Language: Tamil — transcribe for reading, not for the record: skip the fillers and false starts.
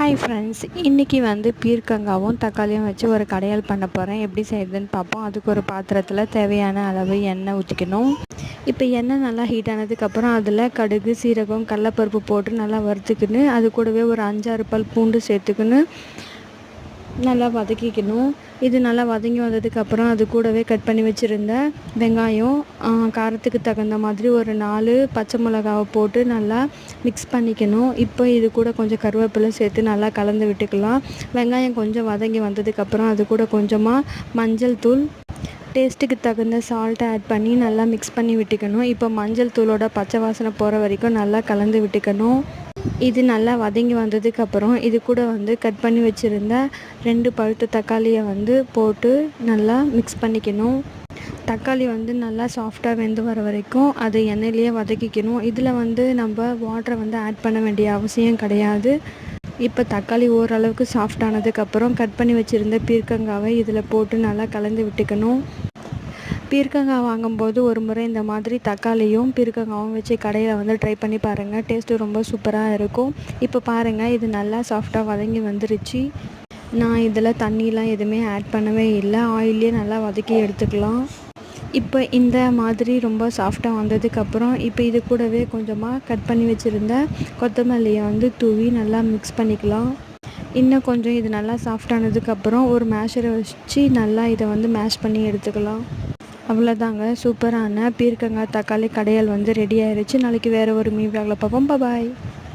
ஹாய் ஃப்ரெண்ட்ஸ், இன்றைக்கி வந்து பீர்க்கங்காவும் தக்காளியும் வச்சு ஒரு கடையல் பண்ண போகிறேன். எப்படி செய்யுதுன்னு பார்ப்போம். அதுக்கு ஒரு பாத்திரத்தில் தேவையான அளவு எண்ணெய் ஊற்றிக்கணும். இப்போ எண்ணெய் நல்லா ஹீட் ஆனதுக்கப்புறம் அதில் கடுகு, சீரகம், கடலப்பருப்பு போட்டு நல்லா வறுத்துக்கின்னு அது கூடவே ஒரு 5-6 பல் பூண்டு சேர்த்துக்கின்னு நல்லா வதக்கிக்கணும். இது நல்லா வதங்கி வந்ததுக்கப்புறம் அது கூடவே கட் பண்ணி வச்சுருந்த வெங்காயம், காரத்துக்கு தகுந்த மாதிரி ஒரு 4 பச்சை மிளகாவை போட்டு நல்லா மிக்ஸ் பண்ணிக்கணும். இப்போ இது கூட கொஞ்சம் கருவேப்பிலை சேர்த்து நல்லா கலந்து விட்டுக்கலாம். வெங்காயம் கொஞ்சம் வதங்கி வந்ததுக்கப்புறம் அது கூட கொஞ்சமாக மஞ்சள் தூள், டேஸ்ட்டுக்கு தகுந்த சால்ட்டை ஆட் பண்ணி நல்லா மிக்ஸ் பண்ணி விட்டுக்கணும். இப்போ மஞ்சள் தூளோட பச்சை வாசனை போகிற வரைக்கும் நல்லா கலந்து விட்டுக்கணும். இது நல்லா வதங்கி வந்ததுக்கப்புறம் இது கூட வந்து கட் பண்ணி வச்சுருந்த 2 பழுத்த தக்காளியை வந்து போட்டு நல்லா மிக்ஸ் பண்ணிக்கணும். தக்காளி வந்து நல்லா சாஃப்டாக வெந்து வர வரைக்கும் அதை எண்ணெயிலேயே வதக்கிக்கணும். இதில் வந்து நம்ம வாட்டரை வந்து ஆட் பண்ண வேண்டிய அவசியம் கிடையாது. இப்போ தக்காளி ஓரளவுக்கு சாஃப்ட் ஆனதுக்கப்புறம் கட் பண்ணி வச்சுருந்த பீர்க்கங்காவை இதில் போட்டு நல்லா கலந்து விட்டுக்கணும். பீர்க்கங்காய் வாங்கும்போது ஒரு முறை இந்த மாதிரி தக்காளியும் பீர்க்கங்காவும் வச்சு கடையில் வந்து ட்ரை பண்ணி பாருங்கள். டேஸ்ட்டு ரொம்ப சூப்பராக இருக்கும். இப்போ பாருங்கள், இது நல்லா சாஃப்டாக வதங்கி வந்துருச்சு. நான் இதில் தண்ணிலாம் எதுவுமே ஆட் பண்ணவே இல்லை. ஆயிலே நல்லா வதக்கி எடுத்துக்கலாம். இப்போ இந்த மாதிரி ரொம்ப சாஃப்டாக வந்ததுக்கப்புறம் இப்போ இது கூடவே கொஞ்சமாக கட் பண்ணி வச்சுருந்த கொத்தமல்லியை வந்து தூவி நல்லா மிக்ஸ் பண்ணிக்கலாம். இன்னும் கொஞ்சம் இது நல்லா சாஃப்டானதுக்கப்புறம் ஒரு மேஷரை வச்சு நல்லா இதை வந்து மேஷ் பண்ணி எடுத்துக்கலாம். அவ்வளோதாங்க, சூப்பரான பீர்க்கங்காய் தக்காளி கடையல் வந்து ரெடி ஆயிடுச்சு. நாளைக்கு வேறு ஒரு மீன் விலாகில் பார்ப்போம். பாய்.